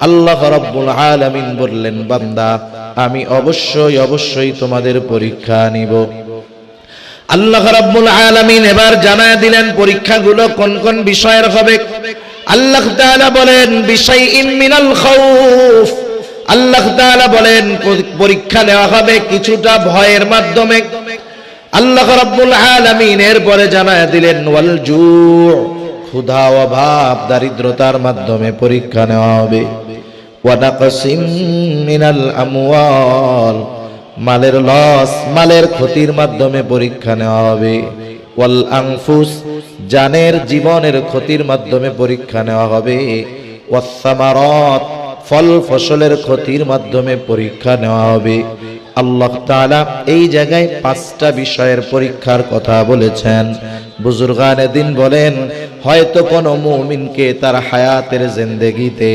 আল্লাহ রাব্বুল আলামিন বললেন, বান্দা আমি অবশ্যই অবশ্যই তোমাদের পরীক্ষা নিব। আল্লাহ রাব্বুল আলামিন এবার জানায় দিলেন পরীক্ষাগুলো কোন কোন বিষয়ের হবে। আল্লাহ তাআলা বলেন বিশাইইন মিনাল খাউফ, আল্লাহ তাআলা বলেন পরীক্ষা নেওয়া হবে কিছুটা ভয়ের মাধ্যমে। আল্লাহ রাব্বুল আলামিন এরপরে জানায় দিলেন ওয়াল জু', ক্ষুধা অভাব দারিদ্রতার মাধ্যমে পরীক্ষা নেওয়া হবে। ওয়া নাকসিম মিনাল আমওয়াল, মালের লস মালের ক্ষতির মাধ্যমে পরীক্ষা নেওয়া হবে। ওয়াল আনফুস, জানের জীবনের ক্ষতির মাধ্যমে পরীক্ষা নেওয়া হবে। ওয়াস সামারাত, ফল ফসলের ক্ষতির মাধ্যমে পরীক্ষা নেওয়া হবে। আল্লাহ তাআলা এই জায়গায় 5টা বিষয়ের পরীক্ষার কথা বলেছেন। বুজুর্গানে দিন বলেন হয়তো কোনো মুমিনকে তার হায়াতের জিন্দেগিতে